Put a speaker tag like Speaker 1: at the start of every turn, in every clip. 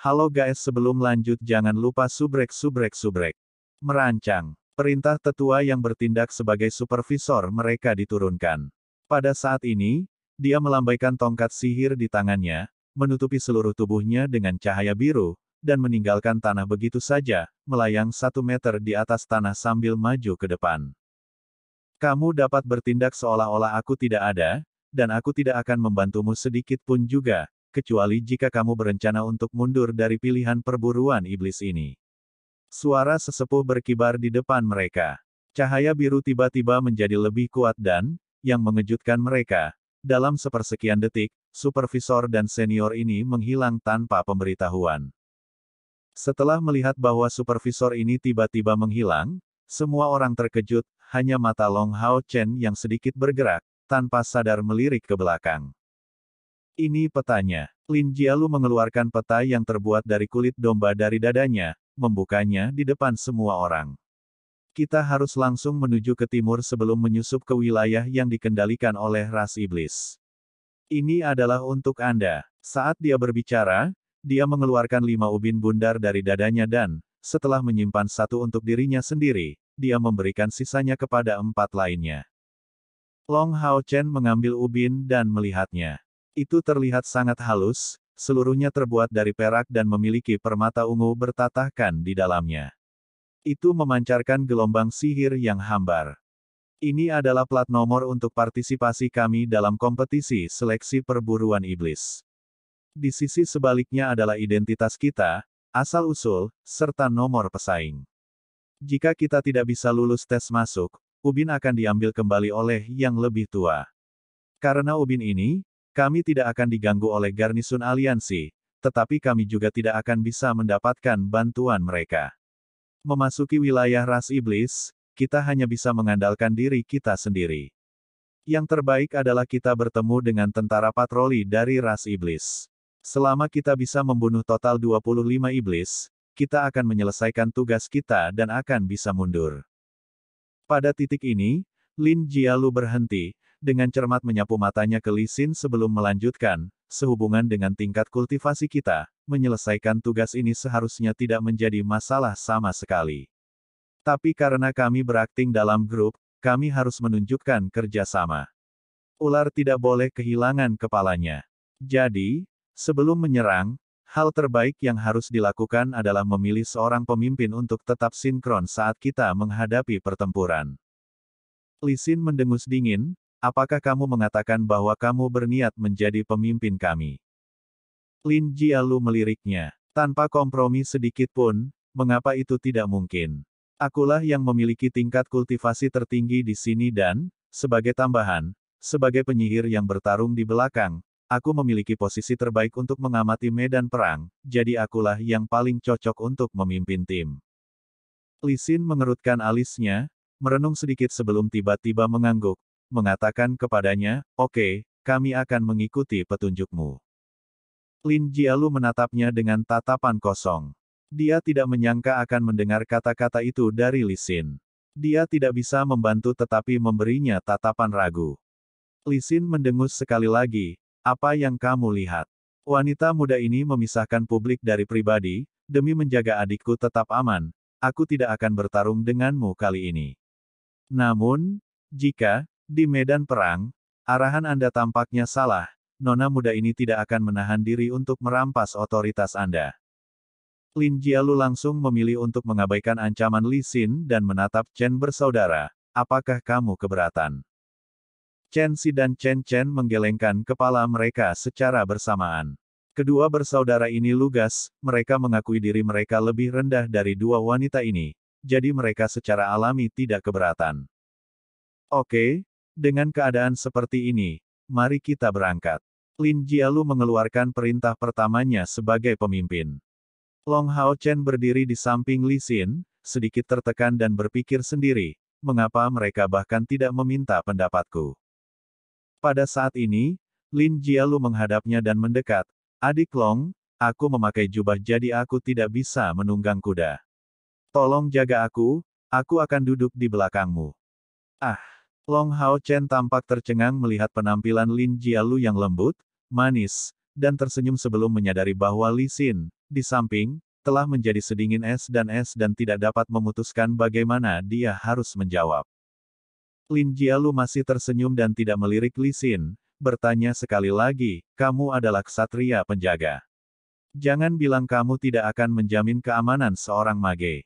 Speaker 1: Halo guys, sebelum lanjut jangan lupa subrek. Merancang. Perintah tetua yang bertindak sebagai supervisor mereka diturunkan. Pada saat ini, dia melambaikan tongkat sihir di tangannya, menutupi seluruh tubuhnya dengan cahaya biru, dan meninggalkan tanah begitu saja, melayang 1 meter di atas tanah sambil maju ke depan. Kamu dapat bertindak seolah-olah aku tidak ada, dan aku tidak akan membantumu sedikit pun juga, kecuali jika kamu berencana untuk mundur dari pilihan perburuan iblis ini. Suara sesepuh berkibar di depan mereka. Cahaya biru tiba-tiba menjadi lebih kuat dan, yang mengejutkan mereka, dalam sepersekian detik, supervisor dan senior ini menghilang tanpa pemberitahuan. Setelah melihat bahwa supervisor ini tiba-tiba menghilang, semua orang terkejut, hanya mata Long Hao Chen yang sedikit bergerak, tanpa sadar melirik ke belakang. Ini petanya. Lin Jialu mengeluarkan peta yang terbuat dari kulit domba dari dadanya, membukanya di depan semua orang. Kita harus langsung menuju ke timur sebelum menyusup ke wilayah yang dikendalikan oleh ras iblis. Ini adalah untuk Anda. Saat dia berbicara, dia mengeluarkan 5 ubin bundar dari dadanya dan, setelah menyimpan 1 untuk dirinya sendiri, dia memberikan sisanya kepada 4 lainnya. Long Hao Chen mengambil ubin dan melihatnya. Itu terlihat sangat halus, seluruhnya terbuat dari perak dan memiliki permata ungu bertatahkan di dalamnya. Itu memancarkan gelombang sihir yang hambar. Ini adalah plat nomor untuk partisipasi kami dalam kompetisi seleksi perburuan iblis. Di sisi sebaliknya adalah identitas kita, asal-usul, serta nomor pesaing. Jika kita tidak bisa lulus tes masuk, ubin akan diambil kembali oleh yang lebih tua. Karena ubin ini, kami tidak akan diganggu oleh garnisun aliansi, tetapi kami juga tidak akan bisa mendapatkan bantuan mereka. Memasuki wilayah ras iblis, kita hanya bisa mengandalkan diri kita sendiri. Yang terbaik adalah kita bertemu dengan tentara patroli dari ras iblis. Selama kita bisa membunuh total 25 iblis, kita akan menyelesaikan tugas kita dan akan bisa mundur. Pada titik ini, Lin Jialu berhenti, dengan cermat menyapu matanya ke Li Xin sebelum melanjutkan, sehubungan dengan tingkat kultivasi kita, menyelesaikan tugas ini seharusnya tidak menjadi masalah sama sekali. Tapi karena kami berakting dalam grup, kami harus menunjukkan kerjasama. Ular tidak boleh kehilangan kepalanya. Jadi, sebelum menyerang, hal terbaik yang harus dilakukan adalah memilih seorang pemimpin untuk tetap sinkron saat kita menghadapi pertempuran. Li Xin mendengus dingin, apakah kamu mengatakan bahwa kamu berniat menjadi pemimpin kami? Lin Jialu meliriknya. Tanpa kompromi sedikit pun, mengapa itu tidak mungkin? Akulah yang memiliki tingkat kultivasi tertinggi di sini dan, sebagai tambahan, sebagai penyihir yang bertarung di belakang, aku memiliki posisi terbaik untuk mengamati medan perang, jadi akulah yang paling cocok untuk memimpin tim. Li Xin mengerutkan alisnya, merenung sedikit sebelum tiba-tiba mengangguk, mengatakan kepadanya, oke, kami akan mengikuti petunjukmu. Lin Jialu menatapnya dengan tatapan kosong. Dia tidak menyangka akan mendengar kata-kata itu dari Li Xin. Dia tidak bisa membantu tetapi memberinya tatapan ragu. Li Xin mendengus sekali lagi, apa yang kamu lihat? Wanita muda ini memisahkan publik dari pribadi, demi menjaga adikku tetap aman, aku tidak akan bertarung denganmu kali ini. Namun, jika, di medan perang, arahan Anda tampaknya salah, nona muda ini tidak akan menahan diri untuk merampas otoritas Anda. Lin Jialu langsung memilih untuk mengabaikan ancaman Li Xin dan menatap Chen bersaudara, apakah kamu keberatan? Chen Si dan Chen Chen menggelengkan kepala mereka secara bersamaan. Kedua bersaudara ini lugas, mereka mengakui diri mereka lebih rendah dari dua wanita ini, jadi mereka secara alami tidak keberatan. Oke, dengan keadaan seperti ini, mari kita berangkat. Lin Jialu mengeluarkan perintah pertamanya sebagai pemimpin. Long Hao Chen berdiri di samping Li Xin, sedikit tertekan dan berpikir sendiri, mengapa mereka bahkan tidak meminta pendapatku. Pada saat ini, Lin Jialu menghadapnya dan mendekat, adik Long, aku memakai jubah jadi aku tidak bisa menunggang kuda. Tolong jaga aku akan duduk di belakangmu. Ah! Long Hao Chen tampak tercengang melihat penampilan Lin Jialu yang lembut, manis, dan tersenyum sebelum menyadari bahwa Li Xin, di samping, telah menjadi sedingin es dan tidak dapat memutuskan bagaimana dia harus menjawab. Lin Jialu masih tersenyum dan tidak melirik Li Xin, bertanya sekali lagi, kamu adalah ksatria penjaga. Jangan bilang kamu tidak akan menjamin keamanan seorang mage.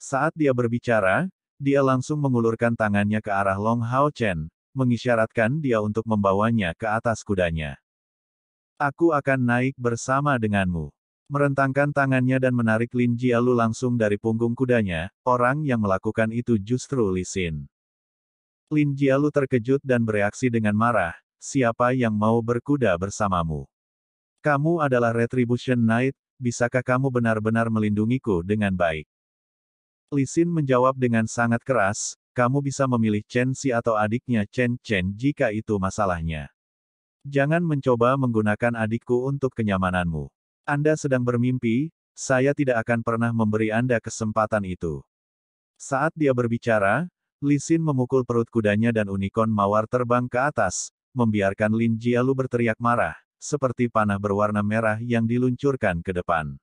Speaker 1: Saat dia berbicara, dia langsung mengulurkan tangannya ke arah Long Hao Chen, mengisyaratkan dia untuk membawanya ke atas kudanya. Aku akan naik bersama denganmu. Merentangkan tangannya dan menarik Lin Jialu langsung dari punggung kudanya, orang yang melakukan itu justru Li Xin. Lin Jialu terkejut dan bereaksi dengan marah, siapa yang mau berkuda bersamamu? Kamu adalah Retribution Knight, bisakah kamu benar-benar melindungiku dengan baik? Li Xin menjawab dengan sangat keras, kamu bisa memilih Chen Xi atau adiknya Chen Chen jika itu masalahnya. Jangan mencoba menggunakan adikku untuk kenyamananmu. Anda sedang bermimpi, saya tidak akan pernah memberi Anda kesempatan itu. Saat dia berbicara, Li Xin memukul perut kudanya dan unicorn mawar terbang ke atas, membiarkan Lin Jialu berteriak marah, seperti panah berwarna merah yang diluncurkan ke depan.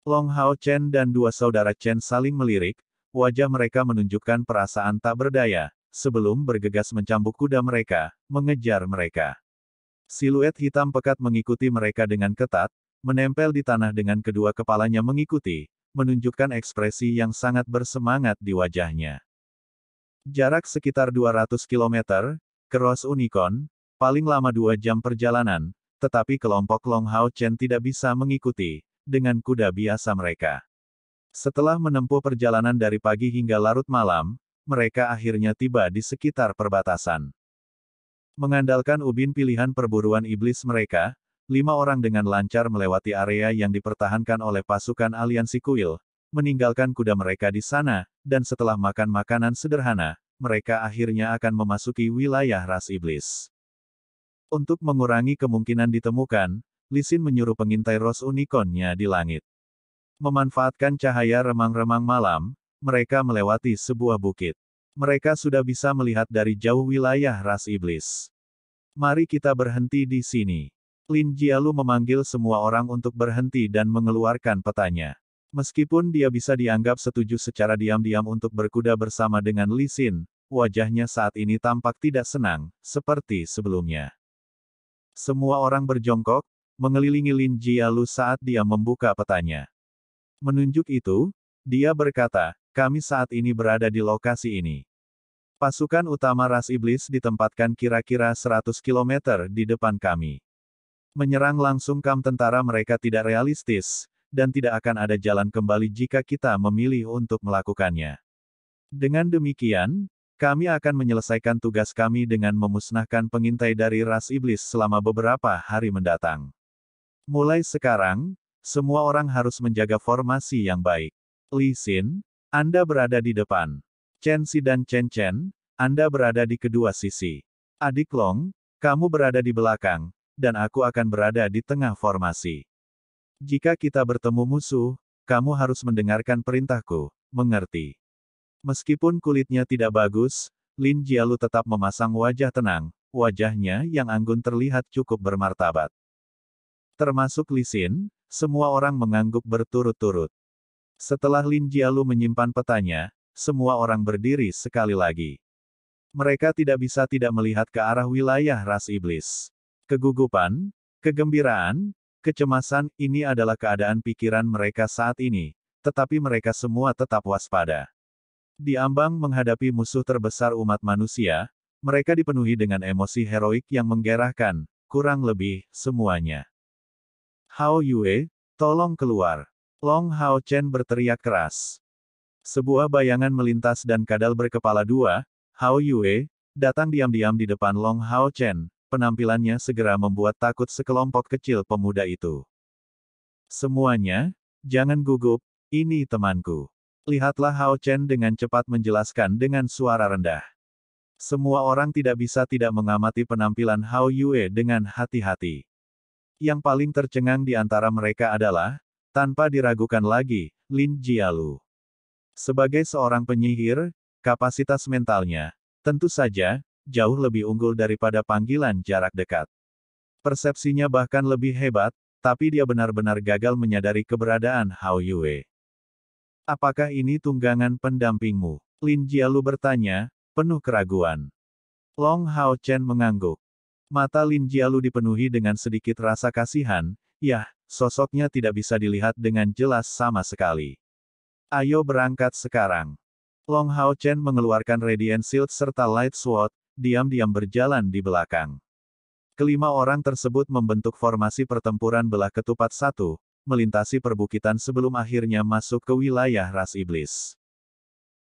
Speaker 1: Long Hao Chen dan dua saudara Chen saling melirik, wajah mereka menunjukkan perasaan tak berdaya, sebelum bergegas mencambuk kuda mereka, mengejar mereka. Siluet hitam pekat mengikuti mereka dengan ketat, menempel di tanah dengan kedua kepalanya mengikuti, menunjukkan ekspresi yang sangat bersemangat di wajahnya. Jarak sekitar 200 km, Cross Unicorn, paling lama 2 jam perjalanan, tetapi kelompok Long Hao Chen tidak bisa mengikuti, dengan kuda biasa mereka. Setelah menempuh perjalanan dari pagi hingga larut malam, mereka akhirnya tiba di sekitar perbatasan. Mengandalkan ubin pilihan perburuan iblis mereka, 5 orang dengan lancar melewati area yang dipertahankan oleh pasukan aliansi kuil, meninggalkan kuda mereka di sana, dan setelah makan makanan sederhana, mereka akhirnya akan memasuki wilayah ras iblis. Untuk mengurangi kemungkinan ditemukan, Li Xin menyuruh pengintai Rose Unicorn-nya di langit. Memanfaatkan cahaya remang-remang malam, mereka melewati sebuah bukit. Mereka sudah bisa melihat dari jauh wilayah ras iblis. Mari kita berhenti di sini. Lin Jialu memanggil semua orang untuk berhenti dan mengeluarkan petanya. Meskipun dia bisa dianggap setuju secara diam-diam untuk berkuda bersama dengan Li Xin, wajahnya saat ini tampak tidak senang, seperti sebelumnya. Semua orang berjongkok, mengelilingi Lin Jialu saat dia membuka petanya. Menunjuk itu, dia berkata, kami saat ini berada di lokasi ini. Pasukan utama ras iblis ditempatkan kira-kira 100 km di depan kami. Menyerang langsung kamp tentara mereka tidak realistis, dan tidak akan ada jalan kembali jika kita memilih untuk melakukannya. Dengan demikian, kami akan menyelesaikan tugas kami dengan memusnahkan pengintai dari ras iblis selama beberapa hari mendatang. Mulai sekarang, semua orang harus menjaga formasi yang baik. Li Xin, Anda berada di depan. Chen Xi dan Chen Chen, Anda berada di kedua sisi. Adik Long, kamu berada di belakang, dan aku akan berada di tengah formasi. Jika kita bertemu musuh, kamu harus mendengarkan perintahku, mengerti? Meskipun kulitnya tidak bagus, Lin Jialu tetap memasang wajah tenang, wajahnya yang anggun terlihat cukup bermartabat. Termasuk Li Xin, semua orang mengangguk berturut-turut. Setelah Lin Jialu menyimpan petanya, semua orang berdiri sekali lagi. Mereka tidak bisa tidak melihat ke arah wilayah ras iblis. Kegugupan, kegembiraan, kecemasan, ini adalah keadaan pikiran mereka saat ini, tetapi mereka semua tetap waspada. Di ambang menghadapi musuh terbesar umat manusia, mereka dipenuhi dengan emosi heroik yang menggerahkan, kurang lebih, semuanya. Hao Yue, tolong keluar. Long Hao Chen berteriak keras. Sebuah bayangan melintas dan kadal berkepala dua, Hao Yue, datang diam-diam di depan Long Hao Chen. Penampilannya segera membuat takut sekelompok kecil pemuda itu. Semuanya, jangan gugup, ini temanku. Lihatlah Hao Chen dengan cepat menjelaskan dengan suara rendah. Semua orang tidak bisa tidak mengamati penampilan Hao Yue dengan hati-hati. Yang paling tercengang di antara mereka adalah, tanpa diragukan lagi, Lin Jialu. Sebagai seorang penyihir, kapasitas mentalnya, tentu saja, jauh lebih unggul daripada panggilan jarak dekat. Persepsinya bahkan lebih hebat, tapi dia benar-benar gagal menyadari keberadaan Hao Yue. Apakah ini tunggangan pendampingmu? Lin Jialu bertanya, penuh keraguan. Long Hao Chen mengangguk. Mata Lin Jialu dipenuhi dengan sedikit rasa kasihan, yah, sosoknya tidak bisa dilihat dengan jelas sama sekali. Ayo berangkat sekarang. Long Hao Chen mengeluarkan Radiant Shield serta Light Sword, diam-diam berjalan di belakang. Kelima orang tersebut membentuk formasi pertempuran belah ketupat satu, melintasi perbukitan sebelum akhirnya masuk ke wilayah ras iblis.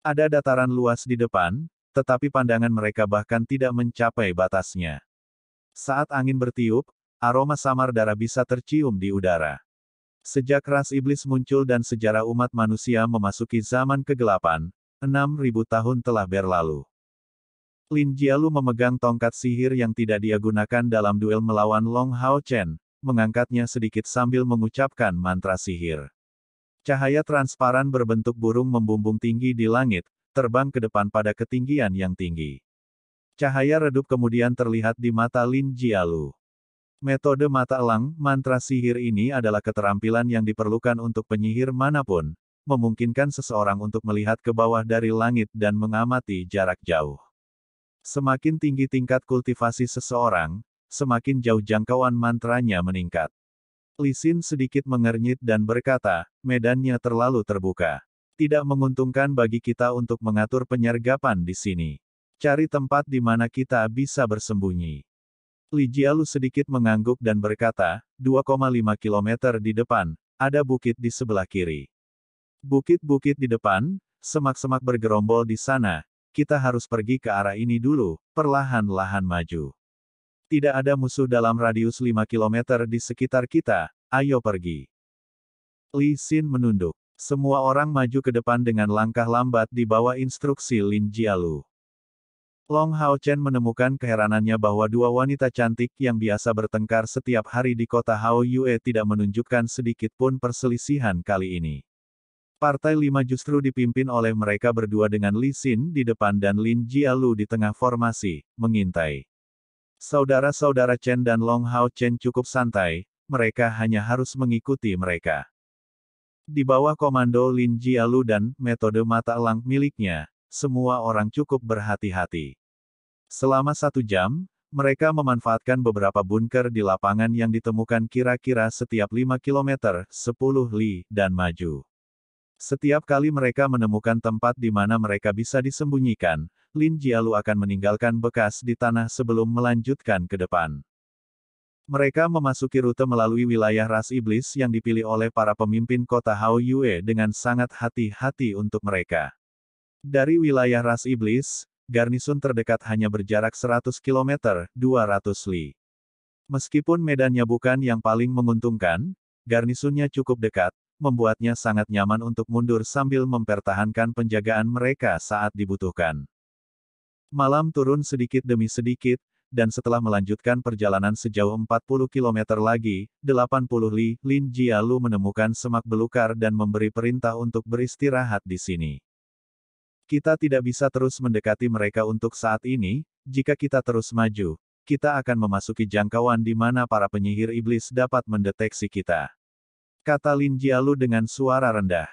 Speaker 1: Ada dataran luas di depan, tetapi pandangan mereka bahkan tidak mencapai batasnya. Saat angin bertiup, aroma samar darah bisa tercium di udara. Sejak ras iblis muncul dan sejarah umat manusia memasuki zaman kegelapan, 6.000 tahun telah berlalu. Lin Jialu memegang tongkat sihir yang tidak dia gunakan dalam duel melawan Long Hao Chen, mengangkatnya sedikit sambil mengucapkan mantra sihir. Cahaya transparan berbentuk burung membumbung tinggi di langit, terbang ke depan pada ketinggian yang tinggi. Cahaya redup kemudian terlihat di mata Lin Jialu. Metode mata elang, mantra sihir ini adalah keterampilan yang diperlukan untuk penyihir manapun, memungkinkan seseorang untuk melihat ke bawah dari langit dan mengamati jarak jauh. Semakin tinggi tingkat kultivasi seseorang, semakin jauh jangkauan mantranya meningkat. Li Xin sedikit mengernyit dan berkata, medannya terlalu terbuka. Tidak menguntungkan bagi kita untuk mengatur penyergapan di sini. Cari tempat di mana kita bisa bersembunyi. Li Jialu sedikit mengangguk dan berkata, 2,5 km di depan, ada bukit di sebelah kiri. Bukit-bukit di depan, semak-semak bergerombol di sana, kita harus pergi ke arah ini dulu, perlahan-lahan maju. Tidak ada musuh dalam radius 5 km di sekitar kita, ayo pergi. Li Xin menunduk. Semua orang maju ke depan dengan langkah lambat di bawah instruksi Lin Jialu. Long Hao Chen menemukan keheranannya bahwa dua wanita cantik yang biasa bertengkar setiap hari di kota Hao Yue tidak menunjukkan sedikit pun perselisihan kali ini. Partai 5 justru dipimpin oleh mereka berdua dengan Li Xin di depan dan Lin Jialu di tengah formasi, mengintai. Saudara-saudara Chen dan Long Hao Chen cukup santai, mereka hanya harus mengikuti mereka. Di bawah komando Lin Jialu dan metode mata elang miliknya, semua orang cukup berhati-hati. Selama 1 jam, mereka memanfaatkan beberapa bunker di lapangan yang ditemukan kira-kira setiap 5 km, 10 li, dan maju. Setiap kali mereka menemukan tempat di mana mereka bisa disembunyikan, Lin Jialu akan meninggalkan bekas di tanah sebelum melanjutkan ke depan. Mereka memasuki rute melalui wilayah ras iblis yang dipilih oleh para pemimpin kota Hao Yue dengan sangat hati-hati untuk mereka. Dari wilayah ras iblis, garnisun terdekat hanya berjarak 100 km, 200 li. Meskipun medannya bukan yang paling menguntungkan, garnisunnya cukup dekat, membuatnya sangat nyaman untuk mundur sambil mempertahankan penjagaan mereka saat dibutuhkan. Malam turun sedikit demi sedikit, dan setelah melanjutkan perjalanan sejauh 40 km lagi, 80 li, Lin Jialu menemukan semak belukar dan memberi perintah untuk beristirahat di sini. Kita tidak bisa terus mendekati mereka untuk saat ini, jika kita terus maju, kita akan memasuki jangkauan di mana para penyihir iblis dapat mendeteksi kita. Kata Lin Jialu dengan suara rendah.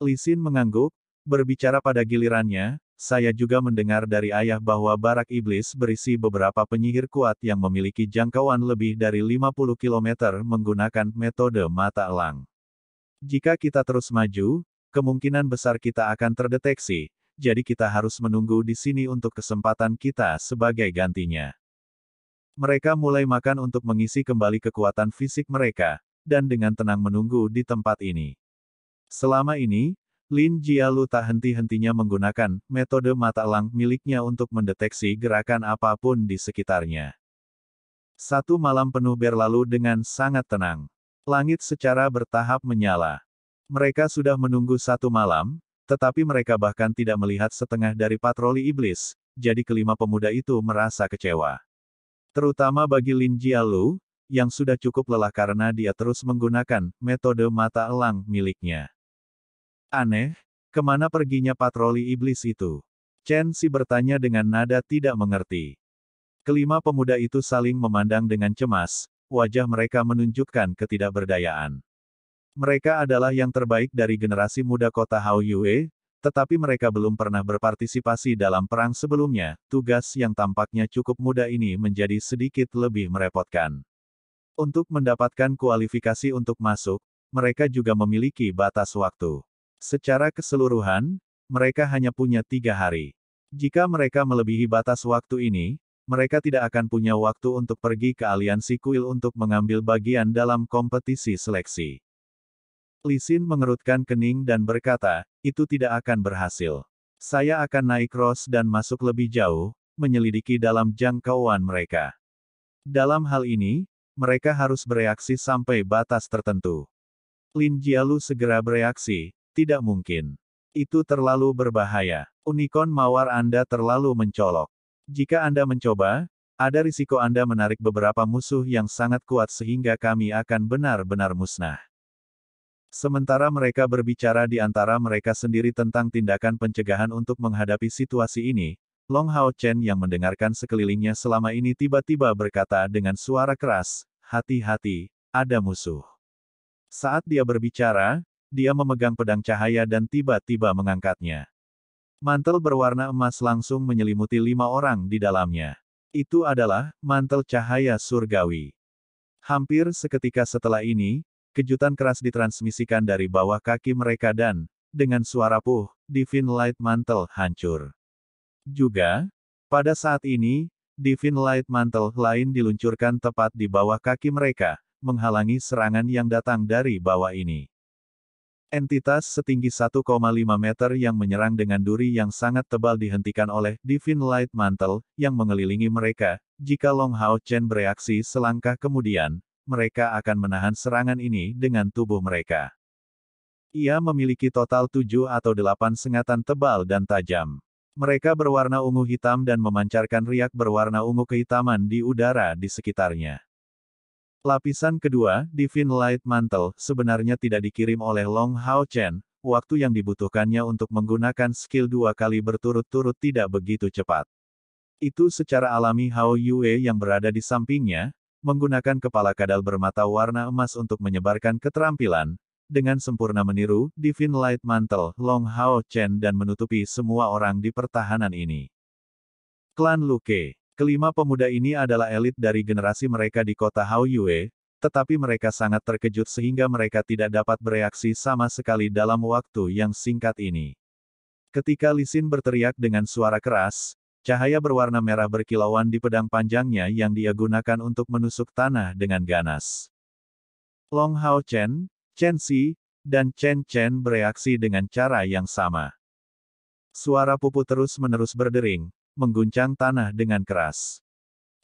Speaker 1: Li Xin mengangguk, berbicara pada gilirannya, saya juga mendengar dari ayah bahwa barak iblis berisi beberapa penyihir kuat yang memiliki jangkauan lebih dari 50 km menggunakan metode mata elang. Jika kita terus maju, kemungkinan besar kita akan terdeteksi, jadi kita harus menunggu di sini untuk kesempatan kita sebagai gantinya. Mereka mulai makan untuk mengisi kembali kekuatan fisik mereka, dan dengan tenang menunggu di tempat ini. Selama ini, Lin Jialu tak henti-hentinya menggunakan metode mata elang miliknya untuk mendeteksi gerakan apapun di sekitarnya. 1 malam penuh berlalu dengan sangat tenang. Langit secara bertahap menyala. Mereka sudah menunggu 1 malam, tetapi mereka bahkan tidak melihat setengah dari patroli iblis, jadi kelima pemuda itu merasa kecewa. Terutama bagi Lin Jialu, yang sudah cukup lelah karena dia terus menggunakan metode mata elang miliknya. Aneh, kemana perginya patroli iblis itu? Chen Xi bertanya dengan nada tidak mengerti. Kelima pemuda itu saling memandang dengan cemas, wajah mereka menunjukkan ketidakberdayaan. Mereka adalah yang terbaik dari generasi muda kota Hao Yue, tetapi mereka belum pernah berpartisipasi dalam perang sebelumnya. Tugas yang tampaknya cukup mudah ini menjadi sedikit lebih merepotkan. Untuk mendapatkan kualifikasi untuk masuk, mereka juga memiliki batas waktu. Secara keseluruhan, mereka hanya punya 3 hari. Jika mereka melebihi batas waktu ini, mereka tidak akan punya waktu untuk pergi ke aliansi kuil untuk mengambil bagian dalam kompetisi seleksi. Li Xin mengerutkan kening dan berkata, itu tidak akan berhasil. Saya akan naik Ross dan masuk lebih jauh, menyelidiki dalam jangkauan mereka. Dalam hal ini, mereka harus bereaksi sampai batas tertentu. Lin Jialu segera bereaksi, tidak mungkin. Itu terlalu berbahaya. Unicorn mawar Anda terlalu mencolok. Jika Anda mencoba, ada risiko Anda menarik beberapa musuh yang sangat kuat sehingga kami akan benar-benar musnah. Sementara mereka berbicara di antara mereka sendiri tentang tindakan pencegahan untuk menghadapi situasi ini, Long Hao Chen yang mendengarkan sekelilingnya selama ini tiba-tiba berkata dengan suara keras, hati-hati, ada musuh. Saat dia berbicara, dia memegang pedang cahaya dan tiba-tiba mengangkatnya. Mantel berwarna emas langsung menyelimuti 5 orang di dalamnya. Itu adalah mantel cahaya surgawi. Hampir seketika setelah ini, kejutan keras ditransmisikan dari bawah kaki mereka dan, dengan suara puh, Divine Light Mantle hancur. Juga, pada saat ini, Divine Light Mantle lain diluncurkan tepat di bawah kaki mereka, menghalangi serangan yang datang dari bawah ini. Entitas setinggi 1,5 meter yang menyerang dengan duri yang sangat tebal dihentikan oleh Divine Light Mantle, yang mengelilingi mereka. Jika Long Hao Chen bereaksi selangkah kemudian, mereka akan menahan serangan ini dengan tubuh mereka. Ia memiliki total 7 atau 8 sengatan tebal dan tajam. Mereka berwarna ungu hitam dan memancarkan riak berwarna ungu kehitaman di udara di sekitarnya. Lapisan kedua, Divine Light Mantle, sebenarnya tidak dikirim oleh Long Hao Chen. Waktu yang dibutuhkannya untuk menggunakan skill 2 kali berturut-turut tidak begitu cepat. Itu secara alami Hao Yue yang berada di sampingnya, menggunakan kepala kadal bermata warna emas untuk menyebarkan keterampilan, dengan sempurna meniru Divine Light Mantle Long Hao Chen dan menutupi semua orang di pertahanan ini. Klan Luke. Kelima pemuda ini adalah elit dari generasi mereka di kota Hao Yue, tetapi mereka sangat terkejut sehingga mereka tidak dapat bereaksi sama sekali dalam waktu yang singkat ini. Ketika Li Xin berteriak dengan suara keras, cahaya berwarna merah berkilauan di pedang panjangnya yang dia gunakan untuk menusuk tanah dengan ganas. Long Hao Chen, Chen Xi, dan Chen Chen bereaksi dengan cara yang sama. Suara pupu terus-menerus berdering, mengguncang tanah dengan keras.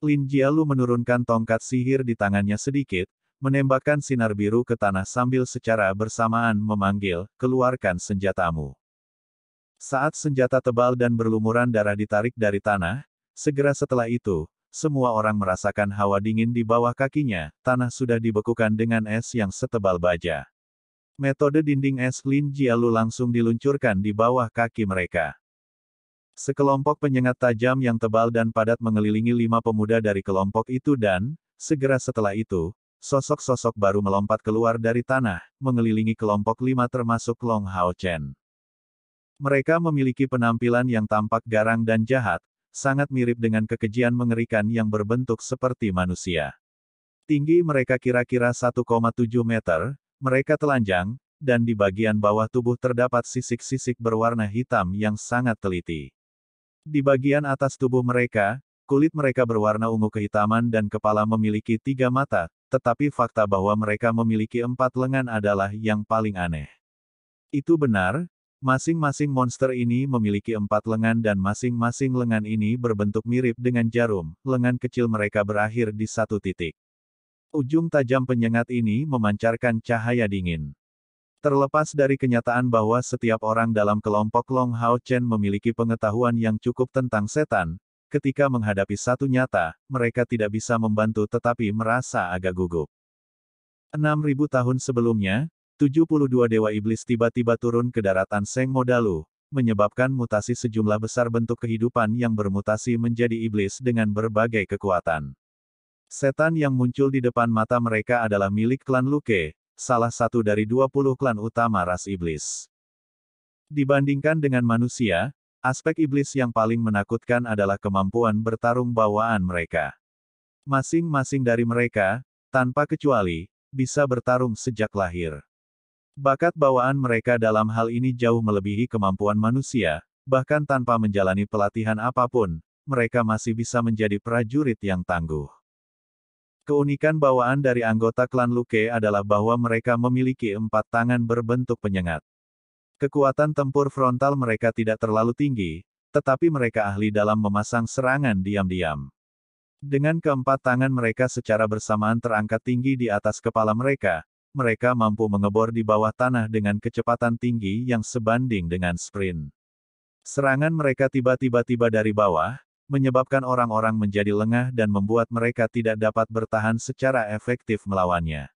Speaker 1: Lin Jialu menurunkan tongkat sihir di tangannya sedikit, menembakkan sinar biru ke tanah sambil secara bersamaan memanggil, keluarkan senjatamu. Saat senjata tebal dan berlumuran darah ditarik dari tanah, segera setelah itu, semua orang merasakan hawa dingin di bawah kakinya, tanah sudah dibekukan dengan es yang setebal baja. Metode dinding es Lin Jialu langsung diluncurkan di bawah kaki mereka. Sekelompok penyengat tajam yang tebal dan padat mengelilingi 5 pemuda dari kelompok itu dan, segera setelah itu, sosok-sosok baru melompat keluar dari tanah, mengelilingi kelompok 5 termasuk Long Hao Chen. Mereka memiliki penampilan yang tampak garang dan jahat, sangat mirip dengan kekejian mengerikan yang berbentuk seperti manusia. Tinggi mereka kira-kira 1,7 meter, mereka telanjang, dan di bagian bawah tubuh terdapat sisik-sisik berwarna hitam yang sangat teliti. Di bagian atas tubuh mereka, kulit mereka berwarna ungu kehitaman dan kepala memiliki 3 mata, tetapi fakta bahwa mereka memiliki 4 lengan adalah yang paling aneh. Itu benar, masing-masing monster ini memiliki 4 lengan dan masing-masing lengan ini berbentuk mirip dengan jarum, lengan kecil mereka berakhir di satu titik. Ujung tajam penyengat ini memancarkan cahaya dingin. Terlepas dari kenyataan bahwa setiap orang dalam kelompok Long Hao Chen memiliki pengetahuan yang cukup tentang setan, ketika menghadapi satu nyata, mereka tidak bisa membantu tetapi merasa agak gugup. 6.000 tahun sebelumnya, 72 dewa iblis tiba-tiba turun ke daratan Seng Modalu, menyebabkan mutasi sejumlah besar bentuk kehidupan yang bermutasi menjadi iblis dengan berbagai kekuatan. Setan yang muncul di depan mata mereka adalah milik klan Luke, salah satu dari 20 klan utama ras iblis. Dibandingkan dengan manusia, aspek iblis yang paling menakutkan adalah kemampuan bertarung bawaan mereka. Masing-masing dari mereka, tanpa kecuali, bisa bertarung sejak lahir. Bakat bawaan mereka dalam hal ini jauh melebihi kemampuan manusia, bahkan tanpa menjalani pelatihan apapun, mereka masih bisa menjadi prajurit yang tangguh. Keunikan bawaan dari anggota klan Luke adalah bahwa mereka memiliki 4 tangan berbentuk penyengat. Kekuatan tempur frontal mereka tidak terlalu tinggi, tetapi mereka ahli dalam memasang serangan diam-diam. Dengan keempat tangan mereka secara bersamaan terangkat tinggi di atas kepala mereka, mereka mampu mengebor di bawah tanah dengan kecepatan tinggi yang sebanding dengan sprint. Serangan mereka tiba-tiba dari bawah, menyebabkan orang-orang menjadi lengah dan membuat mereka tidak dapat bertahan secara efektif melawannya.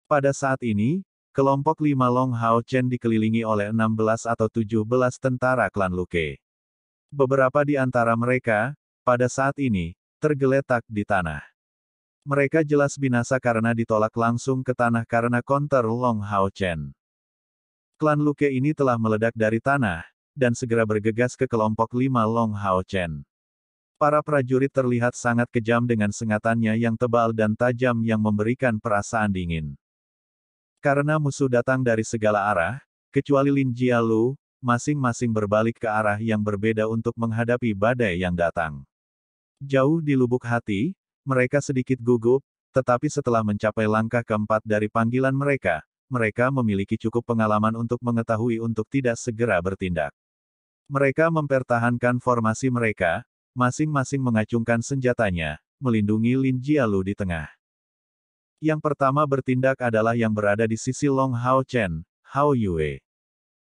Speaker 1: Pada saat ini, kelompok 5 Long Hao Chen dikelilingi oleh 16 atau 17 tentara klan Luke. Beberapa di antara mereka, pada saat ini, tergeletak di tanah. Mereka jelas binasa karena ditolak langsung ke tanah karena counter Long Hao Chen. Klan Luke ini telah meledak dari tanah, dan segera bergegas ke kelompok 5 Long Hao Chen. Para prajurit terlihat sangat kejam dengan sengatannya yang tebal dan tajam yang memberikan perasaan dingin. Karena musuh datang dari segala arah, kecuali Lin Jialu, masing-masing berbalik ke arah yang berbeda untuk menghadapi badai yang datang. Jauh di lubuk hati, mereka sedikit gugup, tetapi setelah mencapai langkah keempat dari panggilan mereka, mereka memiliki cukup pengalaman untuk mengetahui untuk tidak segera bertindak. Mereka mempertahankan formasi mereka, masing-masing mengacungkan senjatanya, melindungi Lin Jialu di tengah. Yang pertama bertindak adalah yang berada di sisi Long Hao Chen, Hao Yue.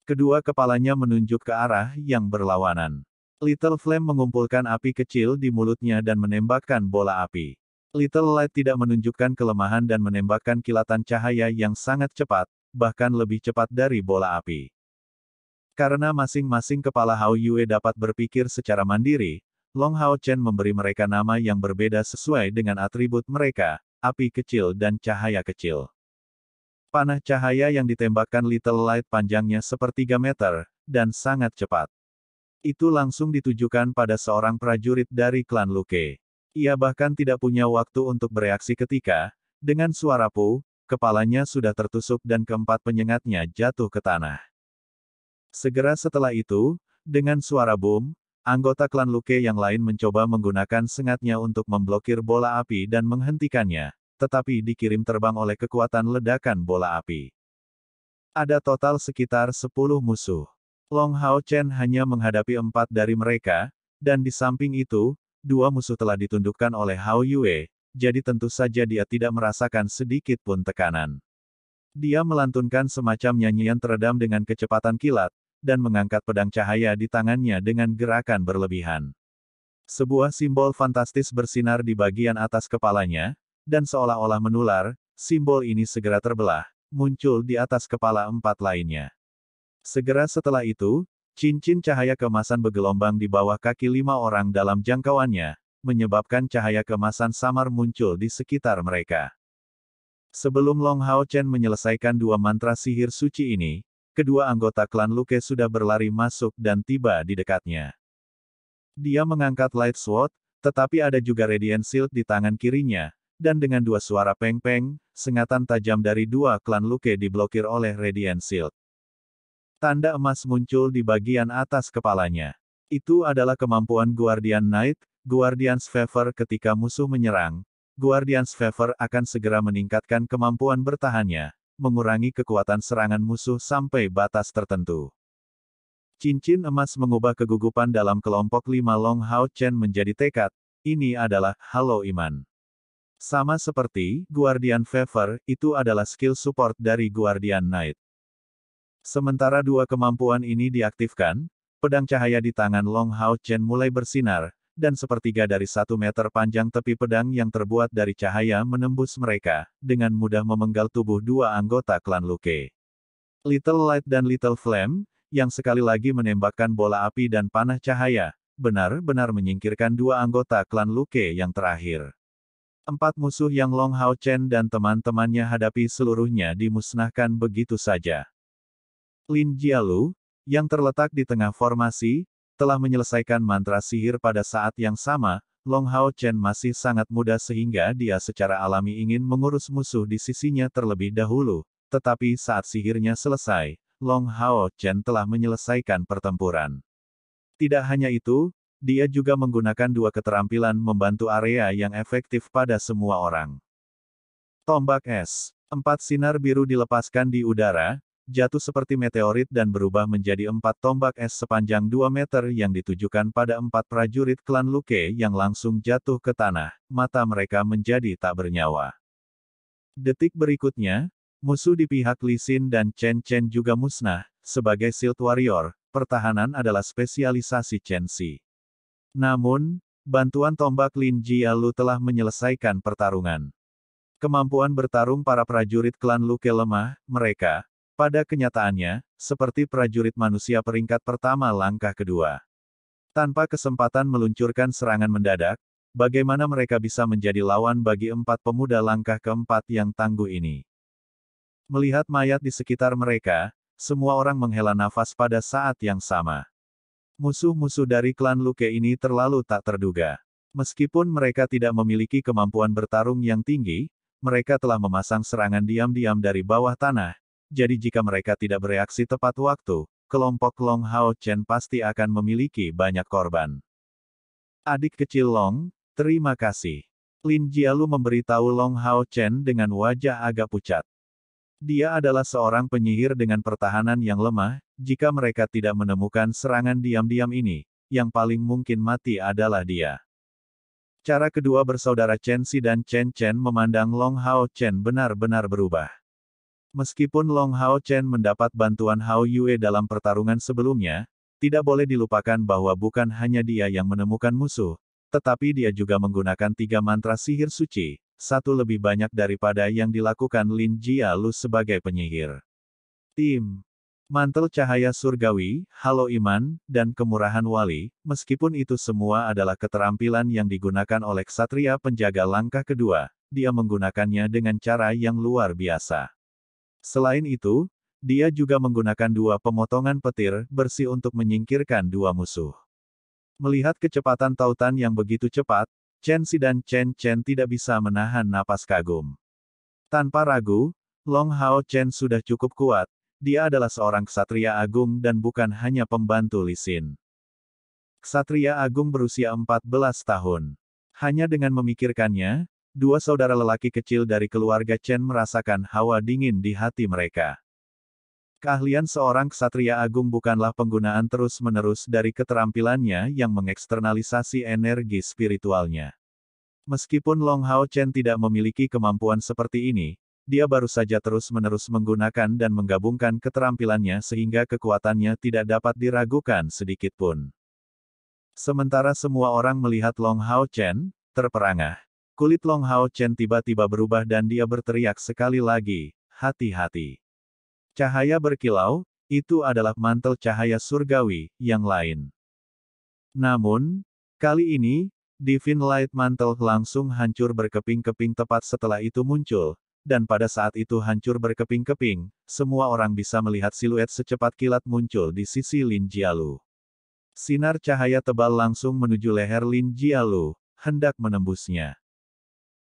Speaker 1: Kedua kepalanya menunjuk ke arah yang berlawanan. Little Flame mengumpulkan api kecil di mulutnya dan menembakkan bola api. Little Light tidak menunjukkan kelemahan dan menembakkan kilatan cahaya yang sangat cepat, bahkan lebih cepat dari bola api. Karena masing-masing kepala Hao Yue dapat berpikir secara mandiri, Long Hao Chen memberi mereka nama yang berbeda sesuai dengan atribut mereka, api kecil dan cahaya kecil. Panah cahaya yang ditembakkan Little Light panjangnya sepertiga meter, dan sangat cepat. Itu langsung ditujukan pada seorang prajurit dari klan Luke. Ia bahkan tidak punya waktu untuk bereaksi ketika, dengan suara pu, kepalanya sudah tertusuk dan keempat penyengatnya jatuh ke tanah. Segera setelah itu, dengan suara boom, anggota klan Luke yang lain mencoba menggunakan sengatnya untuk memblokir bola api dan menghentikannya, tetapi dikirim terbang oleh kekuatan ledakan bola api. Ada total sekitar 10 musuh. Long Hao Chen hanya menghadapi 4 dari mereka, dan di samping itu, 2 musuh telah ditundukkan oleh Hao Yue, jadi tentu saja dia tidak merasakan sedikit pun tekanan. Dia melantunkan semacam nyanyian teredam dengan kecepatan kilat, dan mengangkat pedang cahaya di tangannya dengan gerakan berlebihan. Sebuah simbol fantastis bersinar di bagian atas kepalanya, dan seolah-olah menular, simbol ini segera terbelah, muncul di atas kepala 4 lainnya. Segera setelah itu, cincin cahaya keemasan bergelombang di bawah kaki 5 orang dalam jangkauannya, menyebabkan cahaya keemasan samar muncul di sekitar mereka. Sebelum Long Hao Chen menyelesaikan 2 mantra sihir suci ini, kedua anggota klan Luke sudah berlari masuk dan tiba di dekatnya. Dia mengangkat Light Sword, tetapi ada juga Radiant Shield di tangan kirinya, dan dengan 2 suara peng-peng, sengatan tajam dari 2 klan Luke diblokir oleh Radiant Shield. Tanda emas muncul di bagian atas kepalanya. Itu adalah kemampuan Guardian Knight, Guardian's Favor ketika musuh menyerang. Guardian's Favor akan segera meningkatkan kemampuan bertahannya, mengurangi kekuatan serangan musuh sampai batas tertentu. Cincin emas mengubah kegugupan dalam kelompok 5 Long Hao Chen menjadi tekad, ini adalah halo iman. Sama seperti Guardian Favor, itu adalah skill support dari Guardian Knight. Sementara 2 kemampuan ini diaktifkan, pedang cahaya di tangan Long Hao Chen mulai bersinar, dan sepertiga dari 1 meter panjang tepi pedang yang terbuat dari cahaya menembus mereka, dengan mudah memenggal tubuh 2 anggota klan Luke. Little Light dan Little Flame, yang sekali lagi menembakkan bola api dan panah cahaya, benar-benar menyingkirkan 2 anggota klan Luke yang terakhir. 4 musuh yang Long Hao Chen dan teman-temannya hadapi seluruhnya dimusnahkan begitu saja. Lin Jialu, yang terletak di tengah formasi, telah menyelesaikan mantra sihir pada saat yang sama. Long Hao Chen masih sangat muda sehingga dia secara alami ingin mengurus musuh di sisinya terlebih dahulu, tetapi saat sihirnya selesai, Long Hao Chen telah menyelesaikan pertempuran. Tidak hanya itu, dia juga menggunakan dua keterampilan membantu area yang efektif pada semua orang. Tombak es. 4 sinar biru dilepaskan di udara, jatuh seperti meteorit dan berubah menjadi 4 tombak es sepanjang 2 meter yang ditujukan pada 4 prajurit klan Luke yang langsung jatuh ke tanah, mata mereka menjadi tak bernyawa. Detik berikutnya, musuh di pihak Li Xin dan Chen Chen juga musnah. Sebagai Shield Warrior, pertahanan adalah spesialisasi Chen Xi. Namun, bantuan tombak Lin Jialu telah menyelesaikan pertarungan. Kemampuan bertarung para prajurit klan Luke lemah, mereka, pada kenyataannya, seperti prajurit manusia peringkat pertama langkah kedua. Tanpa kesempatan meluncurkan serangan mendadak, bagaimana mereka bisa menjadi lawan bagi 4 pemuda langkah keempat yang tangguh ini? Melihat mayat di sekitar mereka, semua orang menghela nafas pada saat yang sama. Musuh-musuh dari klan Luke ini terlalu tak terduga. Meskipun mereka tidak memiliki kemampuan bertarung yang tinggi, mereka telah memasang serangan diam-diam dari bawah tanah, jadi jika mereka tidak bereaksi tepat waktu, kelompok Long Hao Chen pasti akan memiliki banyak korban. Adik kecil Long, terima kasih. Lin Jialu memberitahu Long Hao Chen dengan wajah agak pucat. Dia adalah seorang penyihir dengan pertahanan yang lemah. Jika mereka tidak menemukan serangan diam-diam ini, yang paling mungkin mati adalah dia. Cara kedua bersaudara Chen Xi dan Chen Chen memandang Long Hao Chen benar-benar berubah. Meskipun Long Hao Chen mendapat bantuan Hao Yue dalam pertarungan sebelumnya, tidak boleh dilupakan bahwa bukan hanya dia yang menemukan musuh, tetapi dia juga menggunakan 3 mantra sihir suci, satu lebih banyak daripada yang dilakukan Lin Jialu sebagai penyihir. Tim Mantel Cahaya Surgawi, Halo Iman, dan Kemurahan Wali, meskipun itu semua adalah keterampilan yang digunakan oleh ksatria penjaga langkah kedua, dia menggunakannya dengan cara yang luar biasa. Selain itu, dia juga menggunakan 2 pemotongan petir bersih untuk menyingkirkan 2 musuh. Melihat kecepatan tautan yang begitu cepat, Chen Xi dan Chen Chen tidak bisa menahan napas kagum. Tanpa ragu, Long Hao Chen sudah cukup kuat. Dia adalah seorang ksatria agung dan bukan hanya pembantu Li Xin. Ksatria agung berusia 14 tahun. Hanya dengan memikirkannya, 2 saudara lelaki kecil dari keluarga Chen merasakan hawa dingin di hati mereka. Keahlian seorang ksatria agung bukanlah penggunaan terus-menerus dari keterampilannya yang mengeksternalisasi energi spiritualnya. Meskipun Long Hao Chen tidak memiliki kemampuan seperti ini, dia baru saja terus-menerus menggunakan dan menggabungkan keterampilannya sehingga kekuatannya tidak dapat diragukan sedikitpun. Sementara semua orang melihat Long Hao Chen, terperangah. Kulit Long Hao Chen tiba-tiba berubah dan dia berteriak sekali lagi, hati-hati. Cahaya berkilau, itu adalah mantel cahaya surgawi, yang lain. Namun, kali ini, Divine Light Mantle langsung hancur berkeping-keping tepat setelah itu muncul. Dan pada saat itu hancur berkeping-keping, semua orang bisa melihat siluet secepat kilat muncul di sisi Lin Jialu. Sinar cahaya tebal langsung menuju leher Lin Jialu, hendak menembusnya.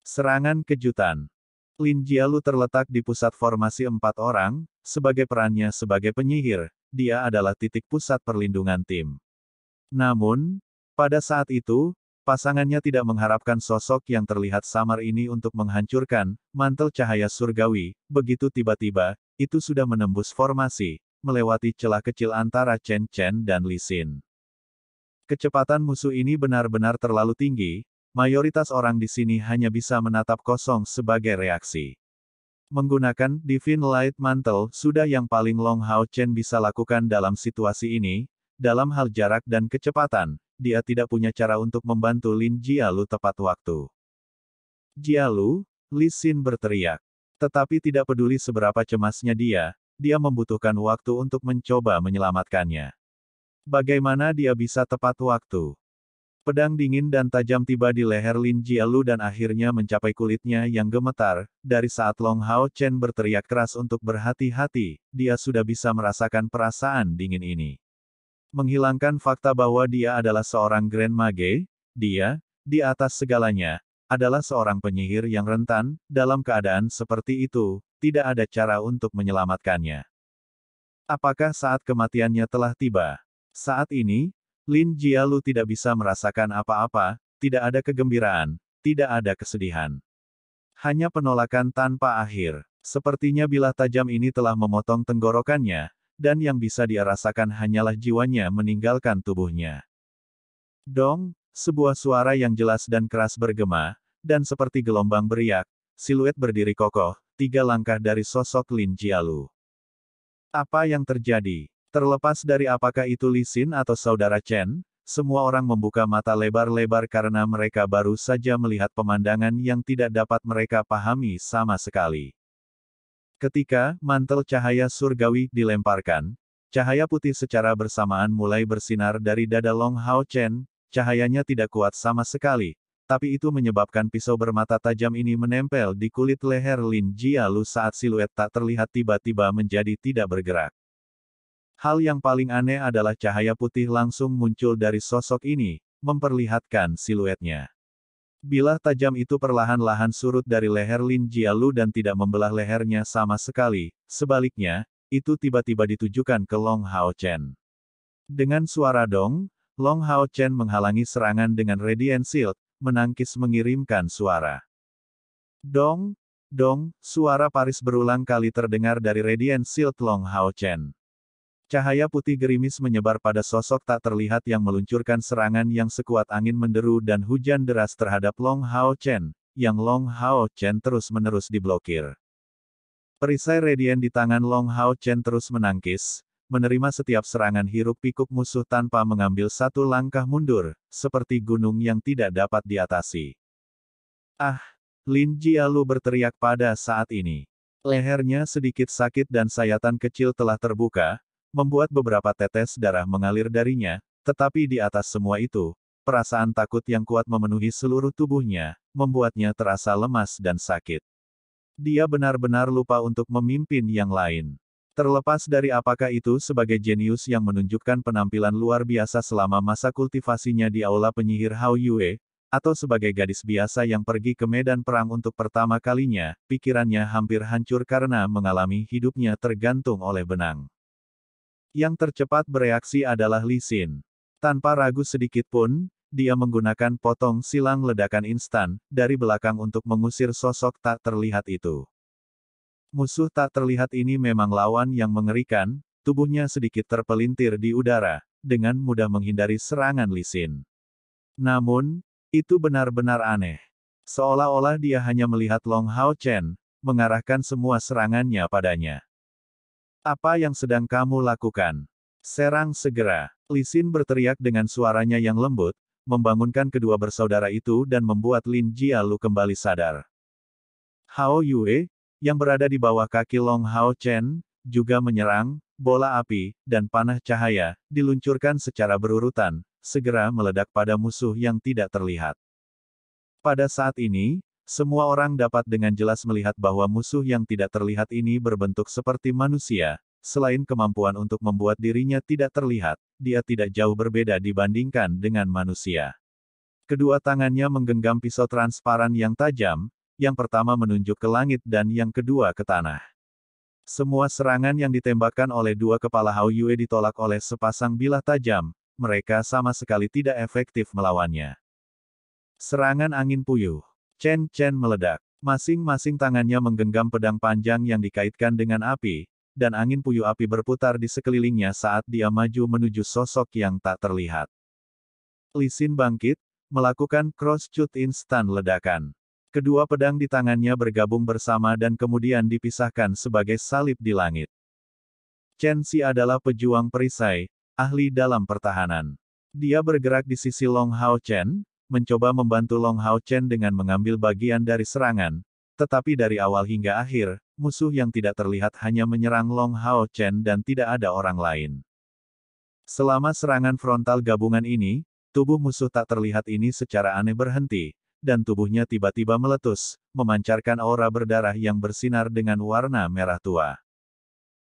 Speaker 1: Serangan kejutan. Lin Jialu terletak di pusat formasi 4 orang, sebagai perannya sebagai penyihir, dia adalah titik pusat perlindungan tim. Namun, pada saat itu, pasangannya tidak mengharapkan sosok yang terlihat samar ini untuk menghancurkan mantel cahaya surgawi. Begitu tiba-tiba, itu sudah menembus formasi, melewati celah kecil antara Chen Chen dan Li Xin. Kecepatan musuh ini benar-benar terlalu tinggi, mayoritas orang di sini hanya bisa menatap kosong sebagai reaksi. Menggunakan Divine Light Mantle sudah yang paling Long Hao Chen bisa lakukan dalam situasi ini, dalam hal jarak dan kecepatan. Dia tidak punya cara untuk membantu Lin Jialu tepat waktu. Jialu, Li Xin berteriak. Tetapi tidak peduli seberapa cemasnya dia membutuhkan waktu untuk mencoba menyelamatkannya. Bagaimana dia bisa tepat waktu? Pedang dingin dan tajam tiba di leher Lin Jialu dan akhirnya mencapai kulitnya yang gemetar. Dari saat Long Hao Chen berteriak keras untuk berhati-hati, dia sudah bisa merasakan perasaan dingin ini. Menghilangkan fakta bahwa dia adalah seorang Grand Mage, dia, di atas segalanya, adalah seorang penyihir yang rentan. Dalam keadaan seperti itu, tidak ada cara untuk menyelamatkannya. Apakah saat kematiannya telah tiba? Saat ini, Lin Jialu tidak bisa merasakan apa-apa, tidak ada kegembiraan, tidak ada kesedihan. Hanya penolakan tanpa akhir. Sepertinya bilah tajam ini telah memotong tenggorokannya, dan yang bisa dia rasakan hanyalah jiwanya meninggalkan tubuhnya. Dong, sebuah suara yang jelas dan keras bergema, dan seperti gelombang beriak, siluet berdiri kokoh, 3 langkah dari sosok Lin Jialu. Apa yang terjadi? Terlepas dari apakah itu Li Xin atau saudara Chen, semua orang membuka mata lebar-lebar karena mereka baru saja melihat pemandangan yang tidak dapat mereka pahami sama sekali. Ketika mantel cahaya surgawi dilemparkan, cahaya putih secara bersamaan mulai bersinar dari dada Long Hao Chen. Cahayanya tidak kuat sama sekali, tapi itu menyebabkan pisau bermata tajam ini menempel di kulit leher Lin Jialu saat siluet tak terlihat tiba-tiba menjadi tidak bergerak. Hal yang paling aneh adalah cahaya putih langsung muncul dari sosok ini, memperlihatkan siluetnya. Bilah tajam itu perlahan-lahan surut dari leher Lin Jialu dan tidak membelah lehernya sama sekali, sebaliknya, itu tiba-tiba ditujukan ke Long Hao Chen. Dengan suara dong, Long Hao Chen menghalangi serangan dengan Radiant Shield, menangkis mengirimkan suara. Dong, dong, suara Paris berulang kali terdengar dari Radiant Shield Long Hao Chen. Cahaya putih gerimis menyebar pada sosok tak terlihat yang meluncurkan serangan yang sekuat angin menderu dan hujan deras terhadap Long Hao Chen, yang Long Hao Chen terus-menerus diblokir. Perisai radian di tangan Long Hao Chen terus menangkis, menerima setiap serangan hiruk-pikuk musuh tanpa mengambil satu langkah mundur, seperti gunung yang tidak dapat diatasi. Ah! Lin Jialu berteriak pada saat ini. Lehernya sedikit sakit dan sayatan kecil telah terbuka, membuat beberapa tetes darah mengalir darinya, tetapi di atas semua itu, perasaan takut yang kuat memenuhi seluruh tubuhnya, membuatnya terasa lemas dan sakit. Dia benar-benar lupa untuk memimpin yang lain. Terlepas dari apakah itu sebagai jenius yang menunjukkan penampilan luar biasa selama masa kultivasinya di aula penyihir Hao Yue, atau sebagai gadis biasa yang pergi ke medan perang untuk pertama kalinya, pikirannya hampir hancur karena mengalami hidupnya tergantung oleh benang. Yang tercepat bereaksi adalah Li Xin. Tanpa ragu sedikit pun, dia menggunakan potong silang ledakan instan dari belakang untuk mengusir sosok tak terlihat itu. Musuh tak terlihat ini memang lawan yang mengerikan, tubuhnya sedikit terpelintir di udara, dengan mudah menghindari serangan Li Xin. Namun, itu benar-benar aneh. Seolah-olah dia hanya melihat Long Hao Chen, mengarahkan semua serangannya padanya. Apa yang sedang kamu lakukan? Serang segera. Li Xin berteriak dengan suaranya yang lembut, membangunkan kedua bersaudara itu dan membuat Lin Jialu kembali sadar. Hao Yue, yang berada di bawah kaki Long Hao Chen, juga menyerang. Bola api dan panah cahaya diluncurkan secara berurutan, segera meledak pada musuh yang tidak terlihat. Pada saat ini, semua orang dapat dengan jelas melihat bahwa musuh yang tidak terlihat ini berbentuk seperti manusia. Selain kemampuan untuk membuat dirinya tidak terlihat, dia tidak jauh berbeda dibandingkan dengan manusia. Kedua tangannya menggenggam pisau transparan yang tajam, yang pertama menunjuk ke langit dan yang kedua ke tanah. Semua serangan yang ditembakkan oleh dua kepala Hao Yue ditolak oleh sepasang bilah tajam, mereka sama sekali tidak efektif melawannya. Serangan angin puyuh. Chen Chen meledak. Masing-masing tangannya menggenggam pedang panjang yang dikaitkan dengan api, dan angin puyuh api berputar di sekelilingnya saat dia maju menuju sosok yang tak terlihat. Li Xin bangkit, melakukan cross-shoot instan ledakan. Kedua pedang di tangannya bergabung bersama dan kemudian dipisahkan sebagai salib di langit. Chen Xi adalah pejuang perisai, ahli dalam pertahanan. Dia bergerak di sisi Long Hao Chen, mencoba membantu Long Hao Chen dengan mengambil bagian dari serangan, tetapi dari awal hingga akhir, musuh yang tidak terlihat hanya menyerang Long Hao Chen dan tidak ada orang lain. Selama serangan frontal gabungan ini, tubuh musuh tak terlihat ini secara aneh berhenti, dan tubuhnya tiba-tiba meletus, memancarkan aura berdarah yang bersinar dengan warna merah tua.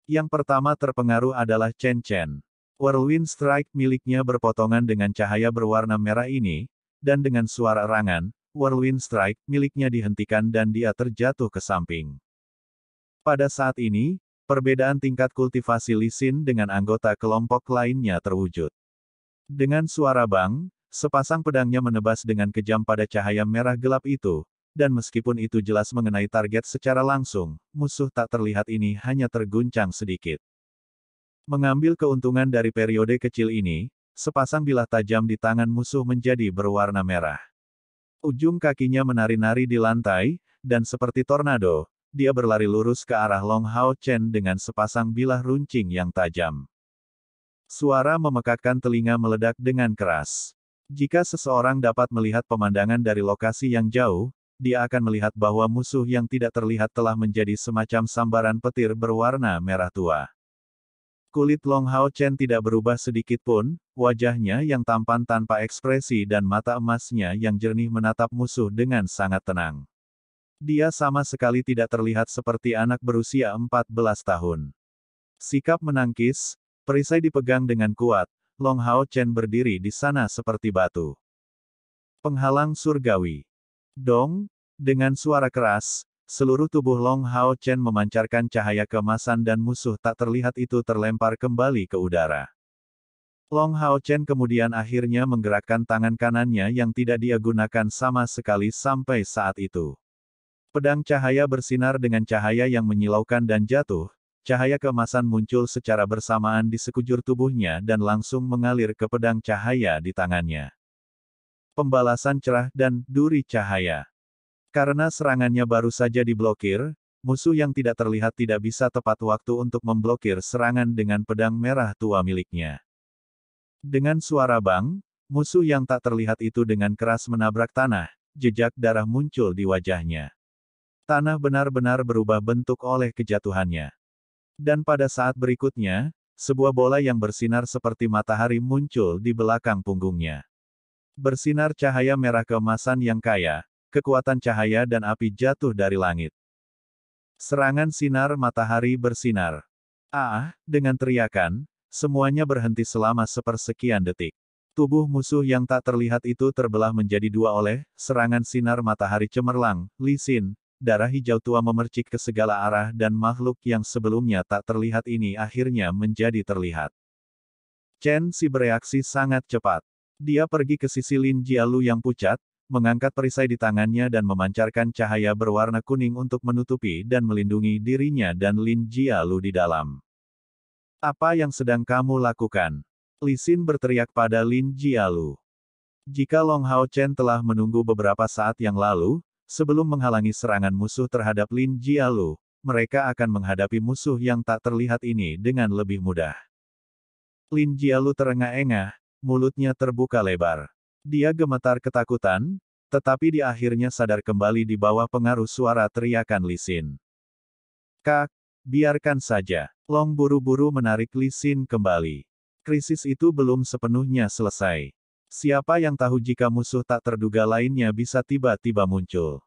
Speaker 1: Yang pertama terpengaruh adalah Chen Chen. Whirlwind Strike miliknya berpotongan dengan cahaya berwarna merah ini, dan dengan suara erangan, Whirlwind Strike miliknya dihentikan dan dia terjatuh ke samping. Pada saat ini, perbedaan tingkat kultivasi Lee Sin dengan anggota kelompok lainnya terwujud. Dengan suara bang, sepasang pedangnya menebas dengan kejam pada cahaya merah gelap itu, dan meskipun itu jelas mengenai target secara langsung, musuh tak terlihat ini hanya terguncang sedikit. Mengambil keuntungan dari periode kecil ini, sepasang bilah tajam di tangan musuh menjadi berwarna merah. Ujung kakinya menari-nari di lantai, dan seperti tornado, dia berlari lurus ke arah Long Hao Chen dengan sepasang bilah runcing yang tajam. Suara memekakkan telinga meledak dengan keras. Jika seseorang dapat melihat pemandangan dari lokasi yang jauh, dia akan melihat bahwa musuh yang tidak terlihat telah menjadi semacam sambaran petir berwarna merah tua. Kulit Long Hao Chen tidak berubah sedikit pun, wajahnya yang tampan tanpa ekspresi dan mata emasnya yang jernih menatap musuh dengan sangat tenang. Dia sama sekali tidak terlihat seperti anak berusia 14 tahun. Sikap menangkis, perisai dipegang dengan kuat, Long Hao Chen berdiri di sana seperti batu. Penghalang surgawi. Dong, dengan suara keras, seluruh tubuh Long Hao Chen memancarkan cahaya keemasan dan musuh tak terlihat itu terlempar kembali ke udara. Long Hao Chen kemudian akhirnya menggerakkan tangan kanannya yang tidak dia gunakan sama sekali sampai saat itu. Pedang cahaya bersinar dengan cahaya yang menyilaukan dan jatuh, cahaya keemasan muncul secara bersamaan di sekujur tubuhnya dan langsung mengalir ke pedang cahaya di tangannya. Pembalasan cerah dan duri cahaya. Karena serangannya baru saja diblokir, musuh yang tidak terlihat tidak bisa tepat waktu untuk memblokir serangan dengan pedang merah tua miliknya. Dengan suara bang, musuh yang tak terlihat itu dengan keras menabrak tanah, jejak darah muncul di wajahnya. Tanah benar-benar berubah bentuk oleh kejatuhannya. Dan pada saat berikutnya, sebuah bola yang bersinar seperti matahari muncul di belakang punggungnya. Bersinar cahaya merah keemasan yang kaya, kekuatan cahaya dan api jatuh dari langit. Serangan sinar matahari bersinar. Dengan teriakan, semuanya berhenti selama sepersekian detik. Tubuh musuh yang tak terlihat itu terbelah menjadi dua oleh serangan sinar matahari cemerlang, Lee Sin. Darah hijau tua memercik ke segala arah dan makhluk yang sebelumnya tak terlihat ini akhirnya menjadi terlihat. Chen Xi bereaksi sangat cepat. Dia pergi ke sisi Lin Jialu yang pucat, mengangkat perisai di tangannya dan memancarkan cahaya berwarna kuning untuk menutupi dan melindungi dirinya dan Lin Jialu di dalam. Apa yang sedang kamu lakukan? Lee Sin berteriak pada Lin Jialu. Jika Long Hao Chen telah menunggu beberapa saat yang lalu, sebelum menghalangi serangan musuh terhadap Lin Jialu, mereka akan menghadapi musuh yang tak terlihat ini dengan lebih mudah. Lin Jialu terengah-engah, mulutnya terbuka lebar. Dia gemetar ketakutan, tetapi dia akhirnya sadar kembali di bawah pengaruh suara teriakan Lee Sin. Kak, biarkan saja. Long buru-buru menarik Lee Sin kembali. Krisis itu belum sepenuhnya selesai. Siapa yang tahu jika musuh tak terduga lainnya bisa tiba-tiba muncul.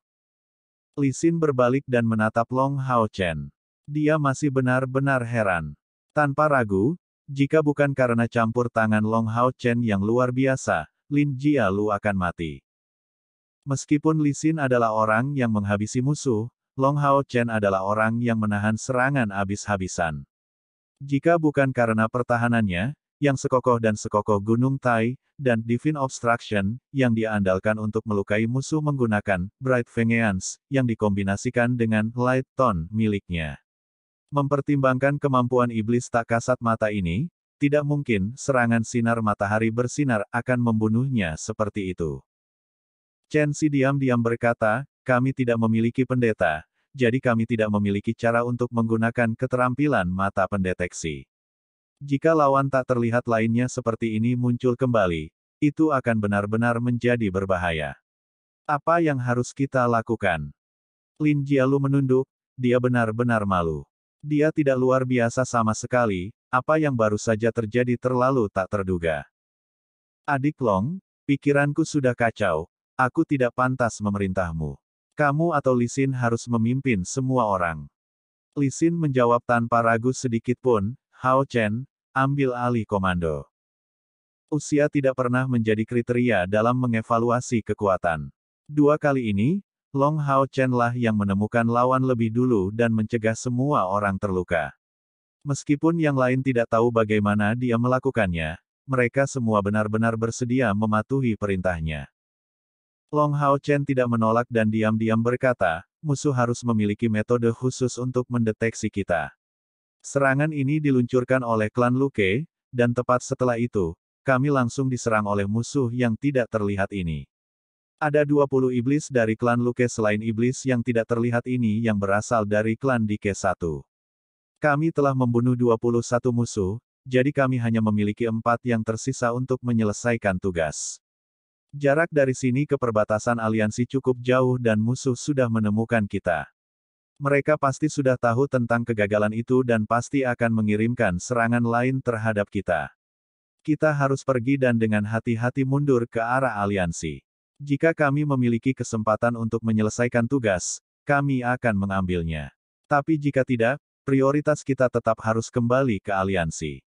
Speaker 1: Lee Sin berbalik dan menatap Long Hao Chen. Dia masih benar-benar heran. Tanpa ragu, jika bukan karena campur tangan Long Hao Chen yang luar biasa, Lin Jialu akan mati. Meskipun Lee Sin adalah orang yang menghabisi musuh, Long Hao Chen adalah orang yang menahan serangan habis-habisan. Jika bukan karena pertahanannya, yang sekokoh dan sekokoh Gunung Tai, dan Divine Obstruction, yang dia andalkan untuk melukai musuh menggunakan Bright Vengeance, yang dikombinasikan dengan Light Tone miliknya. Mempertimbangkan kemampuan iblis tak kasat mata ini, tidak mungkin serangan sinar matahari bersinar akan membunuhnya seperti itu. Chen Xi diam-diam berkata, kami tidak memiliki pendeta, jadi kami tidak memiliki cara untuk menggunakan keterampilan mata pendeteksi. Jika lawan tak terlihat lainnya seperti ini muncul kembali, itu akan benar-benar menjadi berbahaya. Apa yang harus kita lakukan? Lin Jialu menunduk, dia benar-benar malu. Dia tidak luar biasa sama sekali, apa yang baru saja terjadi terlalu tak terduga. Adik Long, pikiranku sudah kacau. Aku tidak pantas memerintahmu. Kamu atau Li Xin harus memimpin semua orang. Li Xin menjawab tanpa ragu sedikit pun, Hao Chen, ambil alih komando. Usia tidak pernah menjadi kriteria dalam mengevaluasi kekuatan. 2 kali ini, Long Hao Chen lah yang menemukan lawan lebih dulu dan mencegah semua orang terluka. Meskipun yang lain tidak tahu bagaimana dia melakukannya, mereka semua benar-benar bersedia mematuhi perintahnya. Long Hao Chen tidak menolak dan diam-diam berkata, musuh harus memiliki metode khusus untuk mendeteksi kita. Serangan ini diluncurkan oleh klan Luke, dan tepat setelah itu, kami langsung diserang oleh musuh yang tidak terlihat ini. Ada 20 iblis dari klan Luke selain iblis yang tidak terlihat ini yang berasal dari klan Dike 1. Kami telah membunuh 21 musuh, jadi kami hanya memiliki 4 yang tersisa untuk menyelesaikan tugas. Jarak dari sini ke perbatasan aliansi cukup jauh dan musuh sudah menemukan kita. Mereka pasti sudah tahu tentang kegagalan itu dan pasti akan mengirimkan serangan lain terhadap kita. Kita harus pergi dan dengan hati-hati mundur ke arah aliansi. Jika kami memiliki kesempatan untuk menyelesaikan tugas, kami akan mengambilnya. Tapi jika tidak, prioritas kita tetap harus kembali ke aliansi.